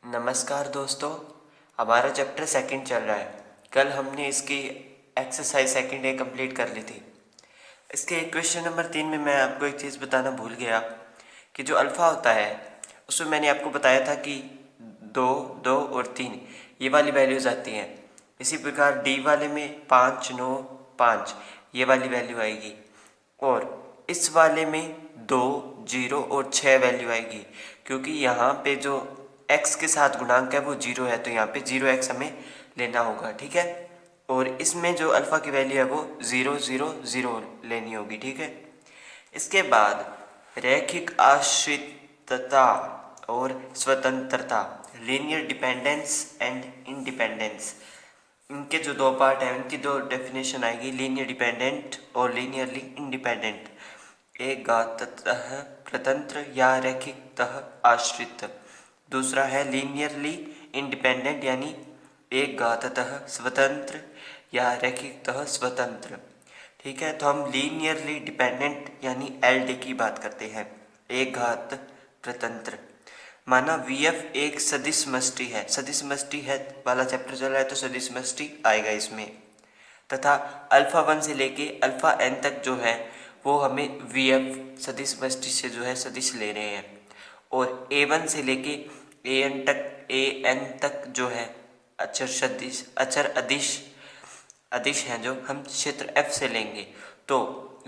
नमस्कार दोस्तों, हमारा चैप्टर सेकंड चल रहा है। कल हमने इसकी एक्सरसाइज सेकंड ए कंप्लीट कर ली थी। इसके क्वेश्चन नंबर 3 में मैं आपको एक चीज़ बताना भूल गया कि जो अल्फ़ा होता है उसमें मैंने आपको बताया था कि 2, 2 और 3 ये वाली वैल्यूज़ आती हैं। इसी प्रकार डी वाले में 5, 9, 5 ये वाली वैल्यू आएगी और इस वाले में 2, 0 और 6 वैल्यू आएगी, क्योंकि यहाँ पे जो x के साथ गुणांक है वो 0 है, तो यहाँ पे 0x हमें लेना होगा। ठीक है, और इसमें जो अल्फ़ा की वैल्यू है वो 0, 0, 0 लेनी होगी। ठीक है, इसके बाद रैखिक आश्रितता और स्वतंत्रता, लीनियर डिपेंडेंस एंड इंडिपेंडेंस, इनके जो दो पार्ट हैं उनकी दो डेफिनेशन आएगी, लीनियर डिपेंडेंट और लीनियरली इंडिपेंडेंट। एक घाततः स्वतंत्र या रैखिकतः आश्रित, दूसरा है लीनियरली इंडिपेंडेंट यानी एक घाततः स्वतंत्र या रैखिकतः स्वतंत्र। ठीक है, तो हम लीनियरली डिपेंडेंट यानी एलडी की बात करते हैं, एक घात स्वतंत्र। माना VF एक सदिश समष्टि है, सदिश समष्टि है वाला चैप्टर चल रहा है तो सदिश समष्टि आएगा इसमें, तथा अल्फा 1 से लेके अल्फा n तक जो है वो हमें VF सदिश समष्टि से जो है सदिश ले रहे हैं, और A1 से लेके AN तक जो है अचर सदिश अचर अदिश हैं जो हम क्षेत्र F से लेंगे, तो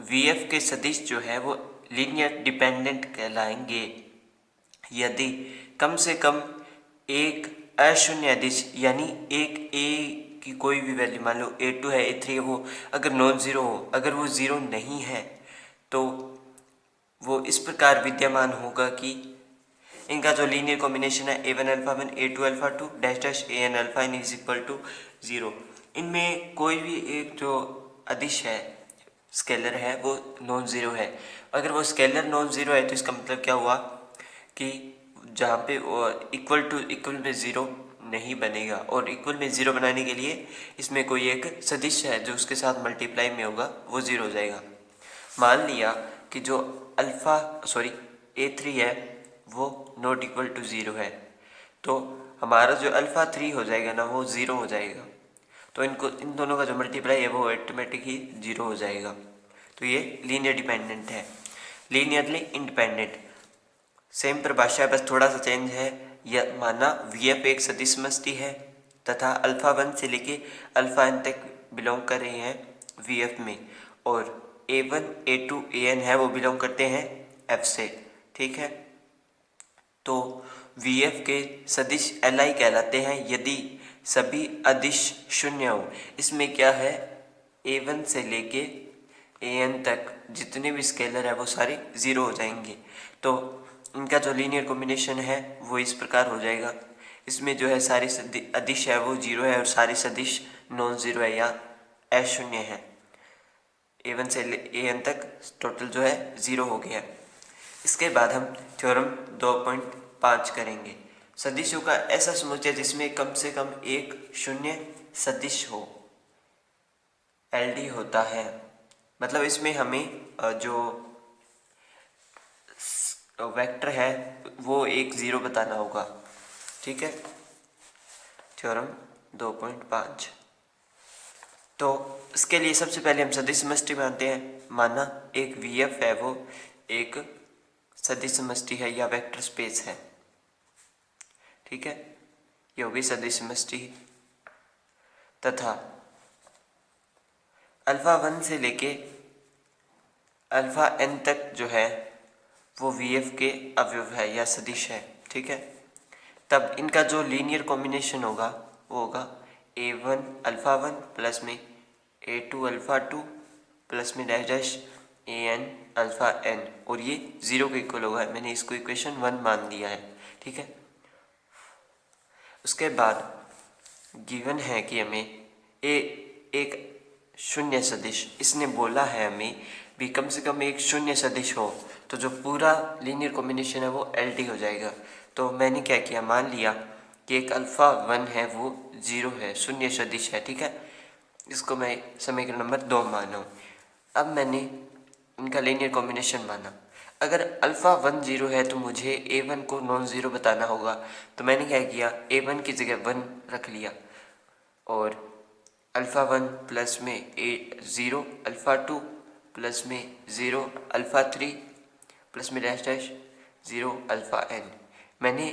VF के सदिश जो है वो लीनियर डिपेंडेंट कहलाएंगे यदि कम से कम एक अशून्य अदिश यानी एक a की कोई भी वैल्यू, मान लो A2 है, A3 है, वो अगर नॉन ज़ीरो हो, अगर वो ज़ीरो नहीं है तो वो इस प्रकार विद्यमान होगा कि इनका जो लीनियर कॉम्बिनेशन है A1 alpha 1 A2 alpha 2 dash dash AN alpha n is equal to 0, इनमें कोई भी एक जो अदिश है स्केलर है वो नॉन ज़ीरो है। अगर वो स्केलर नॉन ज़ीरो है तो इसका मतलब क्या हुआ कि जहाँ पे इक्वल में ज़ीरो नहीं बनेगा, और इक्वल में ज़ीरो बनाने के लिए इसमें कोई एक सदिश है जो उसके साथ मल्टीप्लाई में होगा वो ज़ीरो हो जाएगा। मान लिया कि जो A3 है वो नॉट इक्वल टू ज़ीरो है, तो हमारा जो अल्फ़ा 3 हो जाएगा ना वो ज़ीरो हो जाएगा, तो इन दोनों का जो मल्टीप्लाई है वो ऑटोमेटिक ही ज़ीरो हो जाएगा। तो ये लीनियर डिपेंडेंट है। लीनियरली इंडिपेंडेंट सेम परिभाषा है, बस थोड़ा सा चेंज है। यह माना VF एक सदिश समष्टि है तथा अल्फा 1 से लेके अल्फा n तक बिलोंग कर रहे हैं VF में, और A1 A2 AN है वो बिलोंग करते हैं F से। ठीक है, तो VF के सदिश Li कहलाते हैं यदि सभी अदिश शून्य हो। इसमें क्या है, A1 से लेके AN तक जितने भी स्केलर है वो सारे ज़ीरो हो जाएंगे, तो इनका जो लीनियर कॉम्बिनेशन है वो इस प्रकार हो जाएगा। इसमें जो है सारी अदिश है वो जीरो है और सारी सदिश नॉन ज़ीरो है या अशून्य है। A1 से AN तक टोटल जो है ज़ीरो हो गया। इसके बाद हम थ्योरम 2.5 करेंगे। सदिशों का ऐसा समुच्चय जिसमें कम से कम एक शून्य सदिश हो, LD होता है। मतलब इसमें हमें जो वेक्टर है वो एक ज़ीरो बताना होगा। ठीक है, थ्योरम 2.5। तो इसके लिए सबसे पहले हम सदिश समष्टि मानते हैं। माना एक VF है वो एक सदिश समष्टि है या वेक्टर स्पेस है। ठीक है, ये होगी सदिश समष्टि, तथा अल्फा 1 से लेके अल्फा n तक जो है वो VF के अवयव है या सदिश है। ठीक है, तब इनका जो लीनियर कॉम्बिनेशन होगा वो होगा A1 अल्फा 1 प्लस में A2 अल्फा 2 प्लस में dash dash AN alpha n, और ये ज़ीरो के इक्वल होगा। मैंने इसको इक्वेशन 1 मान दिया है। ठीक है, उसके बाद गिवन है कि हमें एक शून्य सदिश, इसने बोला है हमें भी कम से कम एक शून्य सदिश हो तो जो पूरा लीनियर कॉम्बिनेशन है वो LD हो जाएगा। तो मैंने क्या किया, मान लिया कि एक अल्फ़ा 1 है वो ज़ीरो है, शून्य सदिश है। ठीक है, इसको मैं समीकरण नंबर 2 माना हूँ। अब मैंने इनका लीनियर कॉम्बिनेशन माना। अगर अल्फ़ा 1 0 है तो मुझे A1 को नॉन ज़ीरो बताना होगा। तो मैंने क्या किया, A1 की जगह 1 रख लिया और अल्फ़ा 1 प्लस में ज़ीरो, अल्फ़ा 2 प्लस में ज़ीरो, अल्फ़ा 3 प्लस में dash dash zero, alpha n। मैंने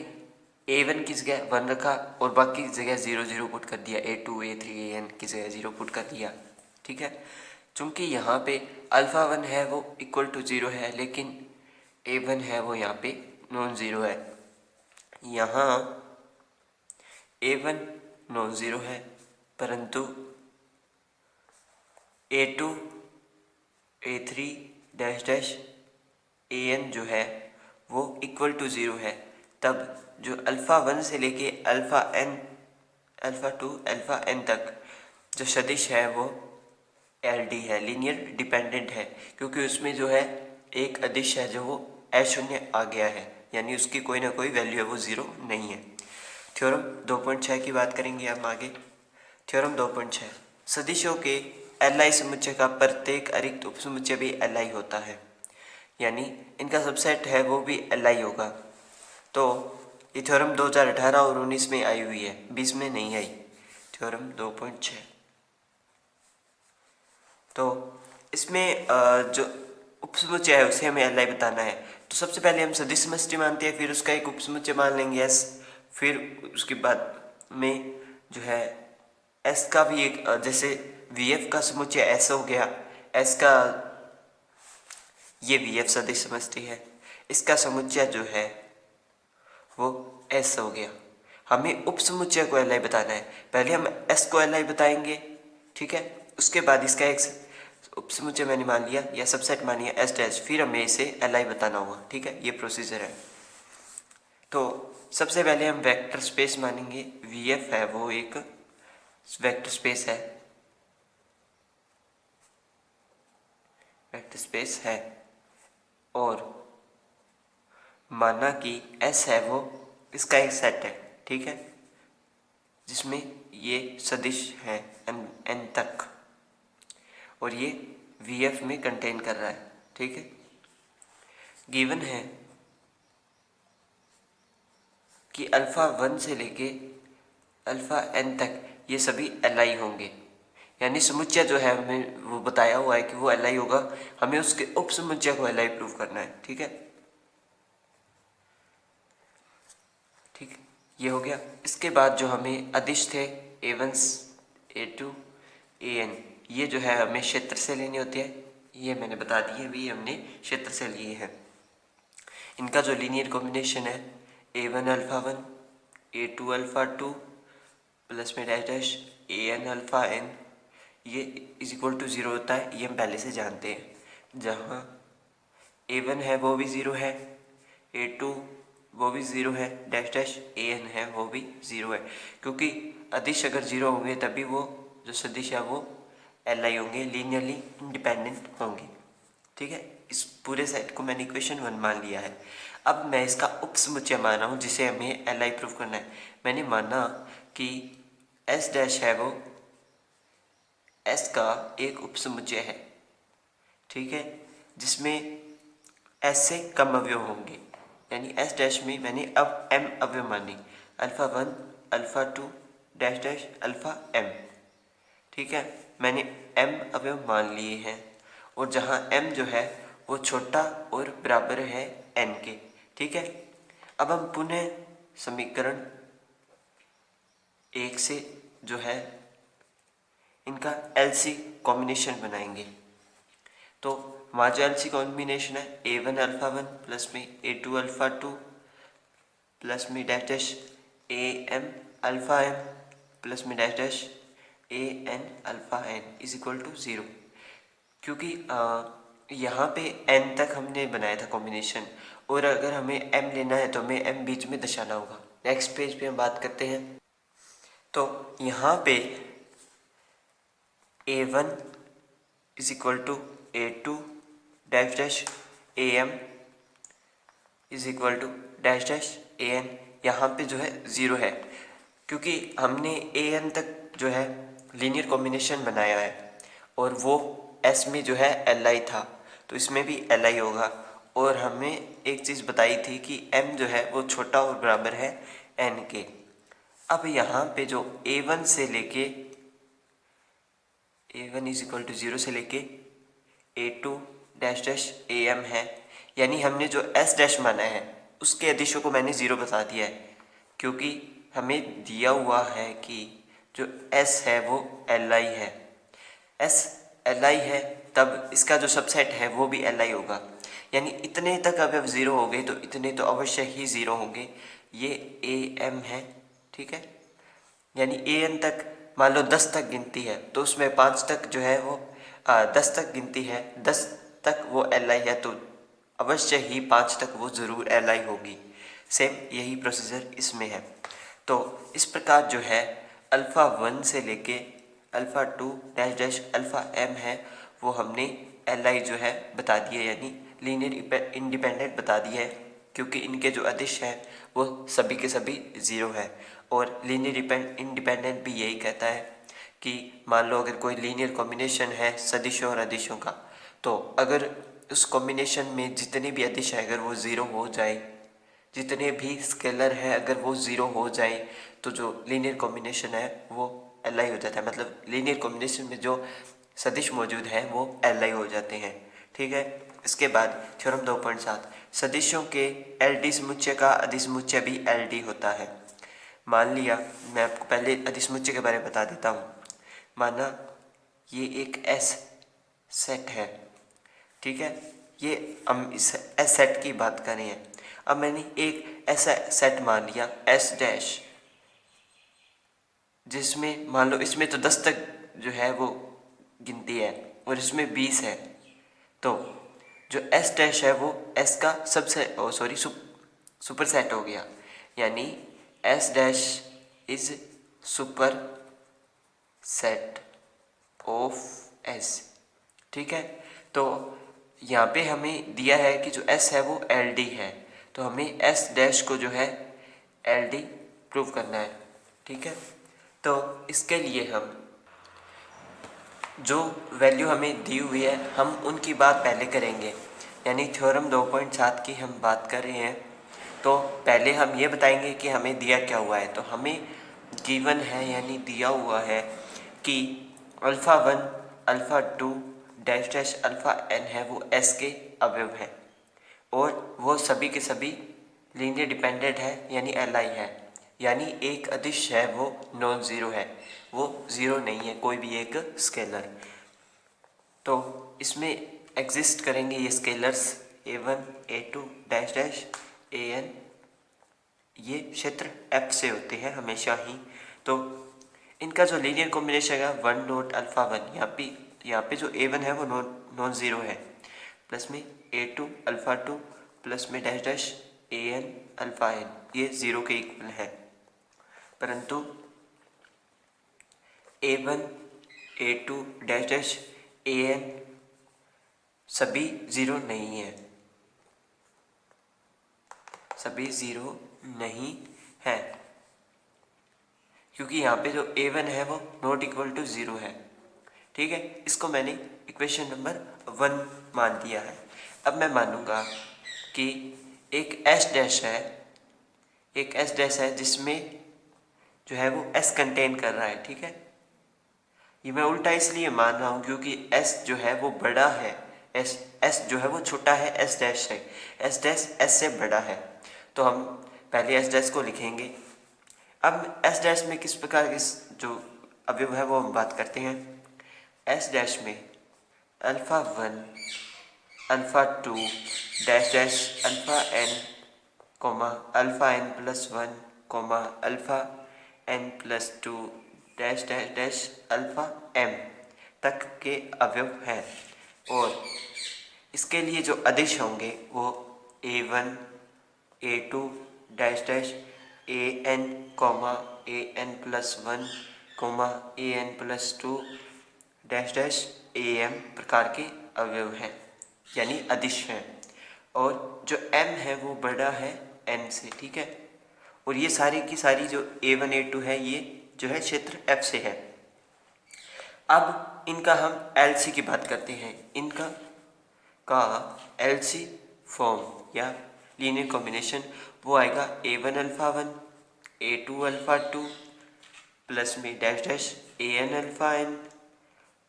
A1 की जगह 1 रखा और बाकी की जगह 0 0 पुट कर दिया, A2 A3 AN की जगह 0 पुट कर दिया। ठीक है, चूँकि यहाँ पे अल्फ़ा 1 है वो इक्वल टू 0 है, लेकिन A1 है वो यहाँ पे नॉन ज़ीरो है। यहाँ A1 नॉन ज़ीरो है, परंतु A2 A3 dash dash AN जो है वो इक्वल टू ज़ीरो है। तब जो अल्फ़ा 1 से लेके alpha n, alpha 2, alpha n तक जो सदिश है वो LD है, लीनियर डिपेंडेंट है, क्योंकि उसमें जो है एक अदिश है जो वो अशून्य आ गया है, यानी उसकी कोई ना कोई वैल्यू है वो ज़ीरो नहीं है। थ्योरम 2.6 की बात करेंगे हम आगे। थ्योरम 2.6, सदिशों के Li समुच्चय का प्रत्येक अरिक्त उपसमुच्चय भी Li होता है, यानी इनका सबसेट है वो भी Li होगा। तो ये थ्योरम 2018 और 19 में आई हुई है, 20 में नहीं आई। थ्योरम 2.6, तो इसमें जो उपसमुच्चय है उसे हमें Li बताना है। तो सबसे पहले हम सदिश समष्टि मानते हैं, फिर उसका एक उपसमुच्चय मान लेंगे S, फिर उसके बाद में जो है S का भी एक जैसे VF का समुच्चय S हो गया, S का ये VF सदिश समष्टि है, इसका समुच्चय जो है वो S हो गया। हमें उपसमुच्चय को Li बताना है, पहले हम S को Li बताएंगे, ठीक है, उसके बाद इसका एक उपसमुच्चय मैंने मान लिया या सबसेट मान लिया S डैश, फिर हमें इसे Li बताना होगा। ठीक है, ये प्रोसीजर है। तो सबसे पहले हम वेक्टर स्पेस मानेंगे, VF है वो एक वेक्टर स्पेस है, वेक्टर स्पेस है, और माना कि S है वो इसका एक सेट है, ठीक है, जिसमें ये सदिश है n तक, और ये VF में कंटेन कर रहा है। ठीक है, गिवन है कि अल्फ़ा 1 से लेके अल्फ़ा n तक ये सभी Li होंगे, यानी समुच्चय जो है हमें वो बताया हुआ है कि वो Li होगा, हमें उसके उप समुच्चय को Li प्रूव करना है। ठीक है, ठीक, ये हो गया। इसके बाद जो हमें अदिश थे A1 A2 AN, ये जो है हमें क्षेत्र से लेनी होती है, ये मैंने बता दी है, भी हमने क्षेत्र से लिए हैं। इनका जो लीनियर कॉम्बिनेशन है A1 alpha 1 A2 alpha 2 plus में dash dash AN alpha n, ये इज इक्वल टू ज़ीरो होता है, ये हम पहले से जानते हैं। जहाँ A1 है वो भी ज़ीरो है, A2 वो भी ज़ीरो है, डैश डैश AN है वो भी ज़ीरो है, क्योंकि अदिश अगर ज़ीरो होंगे तभी वो जो सदिश है वो Li होंगे, लीनियरली इंडिपेंडेंट होंगे। ठीक है, इस पूरे सेट को मैंने इक्वेशन 1 मान लिया है। अब मैं इसका उपसमुच्चय मान रहा हूँ जिसे हमें Li प्रूव करना है। मैंने माना कि S डैश है वो S का एक उपसमुच्चय है, ठीक है, जिसमें S से कम अवयव होंगे, यानी S डैश में मैंने अब M अवयव माने, alpha 1 alpha 2 dash dash alpha M। ठीक है, मैंने M अवयव मान लिए हैं, और जहाँ M जो है वो छोटा और बराबर है N के। ठीक है, अब हम पुनः समीकरण 1 से जो है इनका LC कॉम्बिनेशन बनाएंगे। तो हमारा जो LC कॉम्बिनेशन है A1 अल्फ़ा 1 प्लस में A2 अल्फ़ा 2 प्लस में dash dash AM alpha M plus में dash dash AN alpha n is equal to zero, क्योंकि यहाँ पे n तक हमने बनाया था कॉम्बिनेशन, और अगर हमें m लेना है तो हमें m बीच में दर्शाना होगा। नेक्स्ट पेज पे हम बात करते हैं। तो यहाँ पे A1 is equal to A2 dash dash AM is equal to dash dash AN, यहाँ पे जो है ज़ीरो है, क्योंकि हमने AN तक जो है लीनियर कॉम्बिनेशन बनाया है, और वो S में जो है Li था, तो इसमें भी Li होगा, और हमें एक चीज़ बताई थी कि m जो है वो छोटा और बराबर है n के। अब यहाँ पे जो a1 से लेके a1 इज इक्वल टू 0 से लेके a2 डैश डैश am है, यानी हमने जो s डैश माना है उसके अदिशों को मैंने 0 बता दिया है, क्योंकि हमें दिया हुआ है कि जो s है वो li है। s li है तब इसका जो सबसेट है वो भी li होगा, यानी इतने तक अगर 0 हो गए तो इतने तो अवश्य ही 0 होंगे। ये am है, ठीक है, यानी an तक मान लो 10 तक गिनती है तो उसमें 5 तक जो है वो 10 तक गिनती है, 10 तक वो li है तो अवश्य ही 5 तक वो ज़रूर li होगी। सेम यही प्रोसीजर इसमें है। तो इस प्रकार जो है अल्फ़ा 1 से लेके alpha 2 dash dash alpha m है वो हमने li जो है बता दिए, यानी लीनियर इंडिपेंडेंट बता दिया है, क्योंकि इनके जो अदिश हैं वो सभी के सभी 0 है। और लीनियर इंडिपेंडेंट भी यही कहता है कि मान लो अगर कोई लीनियर कॉम्बिनेशन है सदिशों और अदिशों का, तो अगर उस कॉम्बिनेशन में जितने भी अदिश हैं अगर वो 0 हो जाए, जितने भी स्केलर हैं अगर वो 0 हो जाए, तो जो लीनियर कॉम्बिनेशन है वो li हो जाता है। मतलब लीनियर कॉम्बिनेशन में जो सदिश मौजूद हैं वो li हो जाते हैं, ठीक है। इसके बाद थ्योरम 2.7, सदिशों के LD समुच्चय का अधिसमुच्चय भी LD होता है। मान लिया, मैं आपको पहले अधिसमुच्चय के बारे में बता देता हूँ। माना ये एक S सेट है, ठीक है, ये हम इस S सेट की बात कर रहे हैं। अब मैंने एक ऐसा सेट मान लिया S डैश, जिसमें मान लो इसमें तो 10 तक जो है वो गिनती है और इसमें 20 है, तो जो S डैश है वो S का सुपर सेट हो गया, यानी S dash is super set of S, ठीक है। तो यहाँ पे हमें दिया है कि जो S है वो LD है, तो हमें S डैश को जो है LD प्रूव करना है, ठीक है। तो इसके लिए हम जो वैल्यू हमें दी हुई है हम उनकी बात पहले करेंगे, यानी थ्योरम 2.7 की हम बात कर रहे हैं। तो पहले हम ये बताएंगे कि हमें दिया क्या हुआ है। तो हमें गिवन है, यानी दिया हुआ है कि alpha 1 alpha 2 dash dash alpha n है वो s के अवयव है और वो सभी के सभी लीनियर डिपेंडेंट है, यानी li है, यानी एक अदिश है वो नॉन ज़ीरो है, वो ज़ीरो नहीं है कोई भी एक स्केलर। तो इसमें एग्जिस्ट करेंगे ये scalars a1 a2 dash dash an, ये क्षेत्र F से होते हैं हमेशा ही। तो इनका जो लीनियर कॉम्बिनेशन है 1 डॉट अल्फ़ा 1, यहाँ पे जो a1 है वो नॉन ज़ीरो है, प्लस में a2 अल्फ़ा 2 प्लस में dash dash an alpha n, ये 0 के इक्वल है। परंतु a1 a2 dash dash an सभी 0 नहीं है, सभी 0 नहीं है, क्योंकि यहाँ पे जो a1 है वो नॉट इक्वल टू 0 है, ठीक है। इसको मैंने इक्वेशन नंबर 1 मान दिया है। अब मैं मानूंगा कि एक s डैश है, एक s डैश है जिसमें जो है वो s कंटेन कर रहा है, ठीक है। ये मैं उल्टा इसलिए मान रहा हूँ क्योंकि s जो है वो बड़ा है, s जो है वो छोटा है s डैश से, s डैश s से बड़ा है, तो हम पहले s डैश को लिखेंगे। अब s डैश में किस प्रकार के जो अवयव है वो हम बात करते हैं। s डैश में alpha 1 alpha 2 dash dash alpha n comma alpha n plus 1 comma alpha n plus 2 dash dash dash alpha m तक के अवयव हैं, और इसके लिए जो अदिश होंगे वो a1 a2 dash dash an comma an plus 1 comma an plus 2 dash dash am प्रकार के अवयव हैं, यानी अदिश हैं, और जो m है वो बड़ा है n से, ठीक है। और ये सारी की सारी जो a1 a2 है ये जो है क्षेत्र F से है। अब इनका हम LC की बात करते हैं। इनका का LC फॉर्म या लीनियर कॉम्बिनेशन वो आएगा A1 alpha 1 A2 alpha 2 plus में dash dash AN alpha n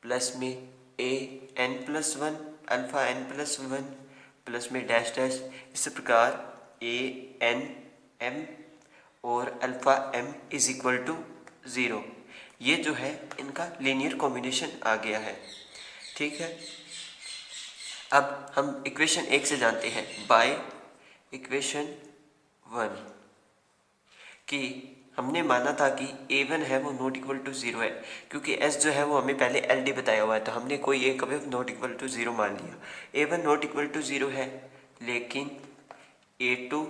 plus में AN+1 अल्फ़ा n+1 प्लस में डैश डैश। इस प्रकार AN_m और alpha m is equal to 0। ये जो है इनका लीनियर कॉम्बिनेशन आ गया है। ठीक है, अब हम इक्वेशन 1 से जानते हैं बाय इक्वेशन 1 कि हमने माना था कि A1 है वो नॉट इक्वल टू 0 है, क्योंकि S जो है वो हमें पहले LD बताया हुआ है, तो हमने कोई एक अवयव नॉट इक्वल टू 0 मान लिया। A1 नॉट इक्वल टू 0 है, लेकिन A2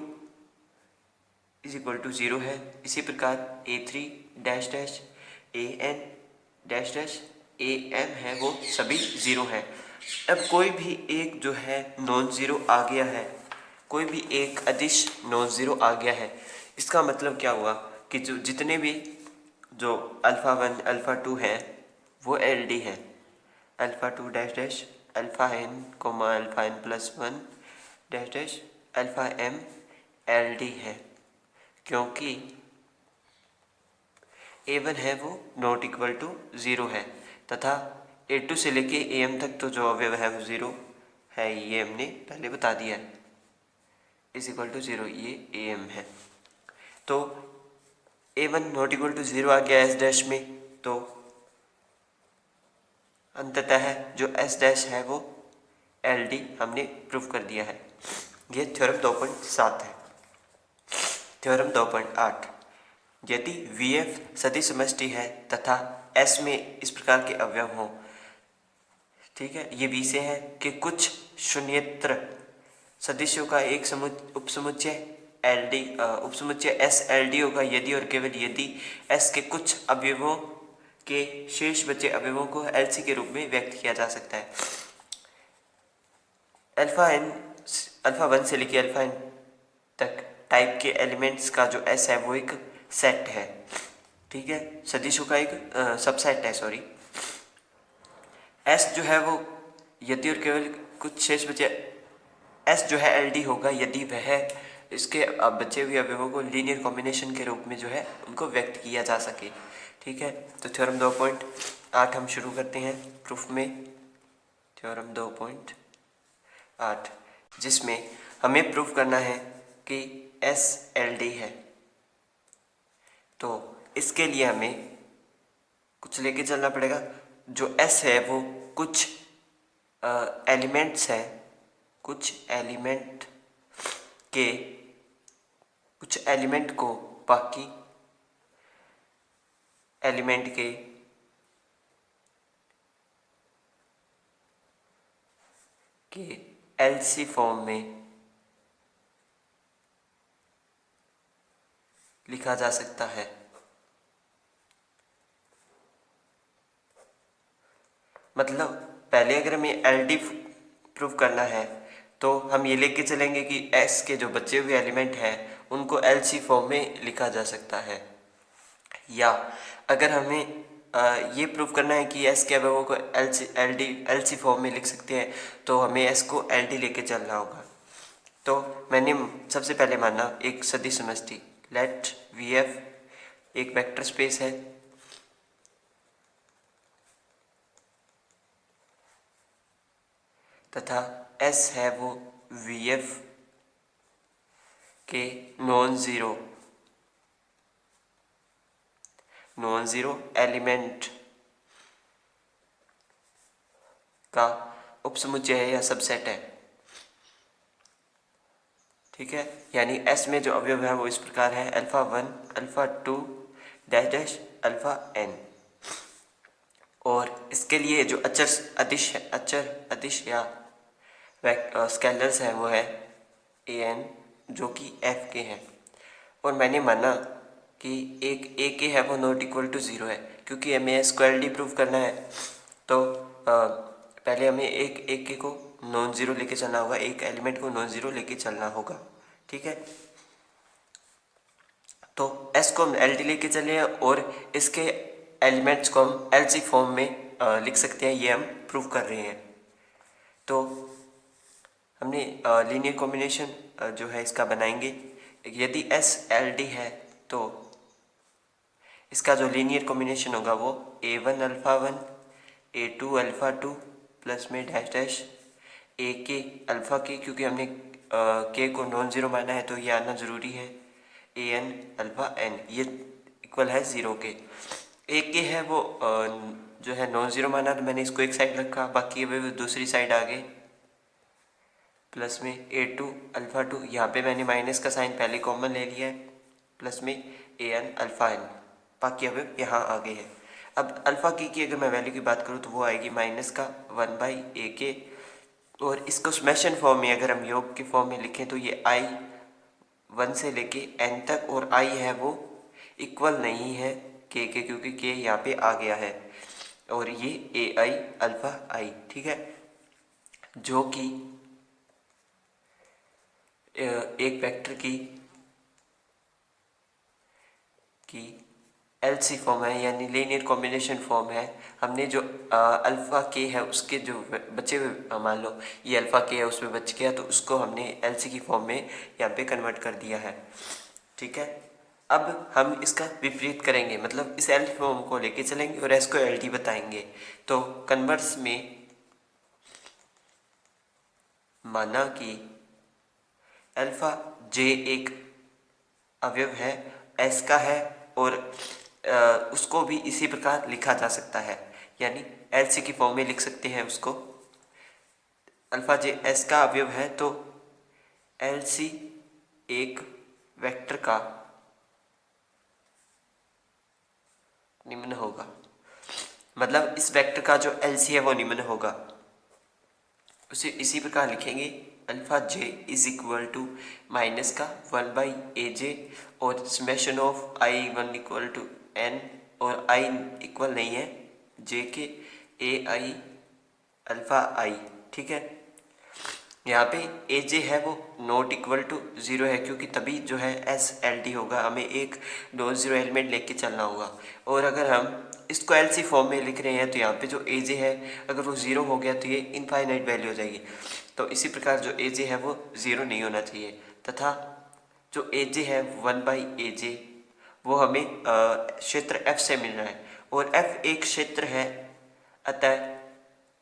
इज इक्वल टू 0 है। इसी प्रकार A3 dash dash AN dash dash AM है वो सभी 0 है। अब कोई भी एक जो है नॉन ज़ीरो आ गया है, कोई भी एक अदिश नॉन ज़ीरो आ गया है, इसका मतलब क्या हुआ कि जो जितने भी जो अल्फ़ा 1 अल्फ़ा 2 है वो LD है। Alpha 2 dash dash alpha n comma alpha n+1 dash dash alpha m LD है, क्योंकि A1 है वो नॉट इक्वल टू 0 है तथा A2 से लेके AM तक तो जो अवयव है वो 0 है, ये हमने पहले बता दिया है। इज इक्वल टू 0 ये AM है, तो A1 नॉट इक्वल टू 0 आ गया S डैश में, तो अंततः जो S डैश है वो LD हमने प्रूव कर दिया है। ये थ्योरम 2.7 है। थ्योरम 2.8, यदि VF सदिश समष्टि है तथा S में इस प्रकार के अवयव हों, ठीक है, ये V से है कि कुछ शून्येतर सदिशों का एक उपसमुच्चय LD उपसमुच्चय S LD होगा यदि और केवल यदि S के कुछ अवयवों के शेष बचे अवयवों को LC के रूप में व्यक्त किया जा सकता है। अल्फ़ा 1 से लेकर अल्फ़ा n तक टाइप के एलिमेंट्स का जो S है वो एक सेट है, ठीक है, सदिशों का एक सबसेट है, सॉरी। S जो है वो यदि और केवल कुछ शेष बचे S जो है LD होगा यदि वह इसके बचे हुए अवयवों को लीनियर कॉम्बिनेशन के रूप में जो है उनको व्यक्त किया जा सके। ठीक है, तो थ्योरम 2.8 हम शुरू करते हैं प्रूफ में। थ्योरम 2.8 जिसमें हमें प्रूफ करना है कि S LD है, तो इसके लिए हमें कुछ लेके चलना पड़ेगा। जो S है वो कुछ एलिमेंट्स हैं, कुछ एलिमेंट को बाकी एलिमेंट के LC फॉर्म में लिखा जा सकता है। मतलब पहले अगर हमें LD प्रूव करना है तो हम ये लेके चलेंगे कि S के जो बचे हुए एलिमेंट हैं उनको LC फॉर्म में लिखा जा सकता है, या अगर हमें ये प्रूव करना है कि S के अवयवों को LC फॉर्म में लिख सकते हैं तो हमें S को LD लेके चलना होगा। तो मैंने सबसे पहले माना एक सदिश समष्टि, लेट VF एक वेक्टर स्पेस है तथा S है वो VF के नॉन ज़ीरो एलिमेंट का उपसमुच्चय है या सबसेट है। ठीक है, यानी S में जो अवयव है वो इस प्रकार है alpha 1 alpha 2 dash dash alpha n, और इसके लिए जो अचर अदिश या स्केलर्स हैं वो है AN जो कि F के हैं। और मैंने माना कि एक A के है वो नॉट इक्वल टू 0 है, क्योंकि हमें स्क्वायर डी प्रूव करना है तो पहले हमें एक A के को नॉन ज़ीरो लेके चलना होगा, एक एलिमेंट को नॉन ज़ीरो लेके चलना होगा। ठीक है, तो S को हम LD लेके चले हैं और इसके एलिमेंट्स को हम LC फॉर्म में लिख सकते हैं, ये हम प्रूव कर रहे हैं। तो हमने लीनियर कॉम्बिनेशन जो है इसका बनाएंगे। यदि एस एल डी है तो इसका जो लीनियर कॉम्बिनेशन होगा वो A1 alpha 1 A2 alpha 2 plus में डैश डैश ए के अल्फ़ा के, क्योंकि हमने के को नॉन ज़ीरो माना है तो ये आना ज़रूरी है, AN अल्फ़ा n, ये इक्वल है ज़ीरो के। ए के है वो जो है नॉन ज़ीरो माना तो मैंने इसको एक साइड रखा, बाकी वे दूसरी साइड आ गए, प्लस में A2 अल्फ़ा 2, यहाँ पे मैंने माइनस का साइन पहले कॉमन ले लिया है, प्लस में AN अल्फ़ा n, बाकी अब यहाँ आ गए हैं। अब अल्फ़ा की अगर मैं वैल्यू की बात करूँ तो वो आएगी माइनस का 1/a, और इसको समेशन फॉर्म में अगर हम योग के फॉर्म में लिखें तो ये i 1 से लेके n तक, और i है वो इक्वल नहीं है k के, क्योंकि k यहाँ पे आ गया है, और ये ai अल्फ़ा i, ठीक है, जो कि एक वेक्टर की एलसी फॉर्म है, यानी लीनियर कॉम्बिनेशन फॉर्म है। हमने जो अल्फ़ा के है उसके जो बचे हुए, मान लो ये अल्फ़ा के है उसमें बच गया, तो उसको हमने एलसी की फॉर्म में यहाँ पे कन्वर्ट कर दिया है, ठीक है। अब हम इसका विपरीत करेंगे, मतलब इस एल फॉर्म को लेके चलेंगे और एस को एल टी बताएंगे। तो कन्वर्स में माना कि अल्फ़ा जे एक अवयव है एस का है, और उसको भी इसी प्रकार लिखा जा सकता है, यानी एल सी की फॉर्म में लिख सकते हैं उसको। अल्फ़ा जे एस का अवयव है तो एल सी एक वेक्टर का निम्न होगा, मतलब इस वेक्टर का जो एल सी है वो निम्न होगा। उसे इसी प्रकार लिखेंगे, alpha J is equal to minus का 1/aj, और summation of i1 equal to n, और i इक्वल नहीं है j के, ai अल्फ़ा i, ठीक है। यहाँ पे aj है वो नॉट इक्वल टू ज़ीरो है, क्योंकि तभी जो है एस एल डी होगा, हमें एक नॉन ज़ीरो एलिमेंट लेके चलना होगा। और अगर हम इसको एल सी फॉर्म में लिख रहे हैं तो यहाँ पे जो aj है अगर वो ज़ीरो हो गया तो ये इनफाइनाइट वैल्यू हो जाएगी। तो इसी प्रकार जो aj है वो ज़ीरो नहीं होना चाहिए, तथा जो aj है 1/aj वो हमें क्षेत्र f से मिल रहा है, और f एक क्षेत्र है, अतः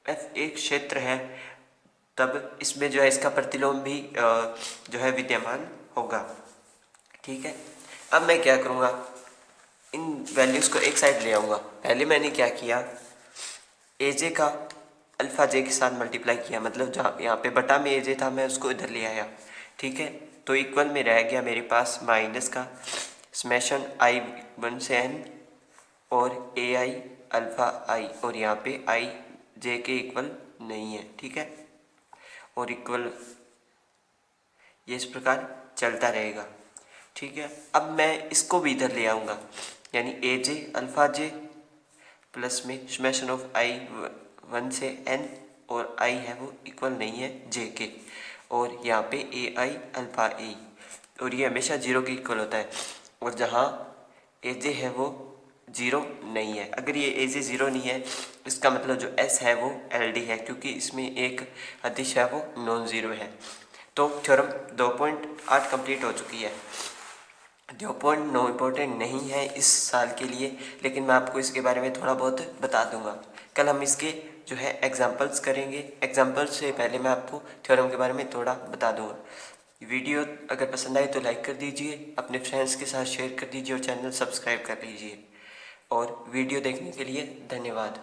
f एक क्षेत्र है, तब इसमें जो है इसका प्रतिलोम भी जो है विद्यमान होगा, ठीक है। अब मैं क्या करूँगा, इन वैल्यूज़ को एक साइड ले आऊँगा। पहले मैंने क्या किया, एजे का अल्फ़ा जे के साथ मल्टीप्लाई किया, मतलब जहाँ यहाँ पे बटा में एजे था मैं उसको इधर ले आया, ठीक है। तो इक्वल में रह गया मेरे पास माइनस का समेशन i1 से n और ai अल्फ़ा i, और यहाँ पे i जे के इक्वल नहीं है, ठीक है, और इक्वल ये इस प्रकार चलता रहेगा, ठीक है। अब मैं इसको भी इधर ले आऊँगा, यानी ए जे अल्फ़ा जे प्लस में समेशन ऑफ i1 से n, और i है वो इक्वल नहीं है j के, और यहाँ पे ai अल्फ़ा e, और ये हमेशा जीरो के इक्वल होता है, और जहाँ aj है वो जीरो नहीं है। अगर ये aj ज़ीरो नहीं है इसका मतलब जो s है वो LD है, क्योंकि इसमें एक अदिश है वो नॉन ज़ीरो है। तो थ्योरम 2.8 कंप्लीट हो चुकी है। 2.9 इम्पोर्टेंट नहीं है इस साल के लिए, लेकिन मैं आपको इसके बारे में थोड़ा बहुत बता दूंगा। कल हम इसके जो है एग्जांपल्स करेंगे। एग्जांपल्स से पहले मैं आपको थ्योरम के बारे में थोड़ा बता दूंगा। वीडियो अगर पसंद आए तो लाइक कर दीजिए, अपने फ्रेंड्स के साथ शेयर कर दीजिए, और चैनल सब्सक्राइब कर लीजिए। और वीडियो देखने के लिए धन्यवाद।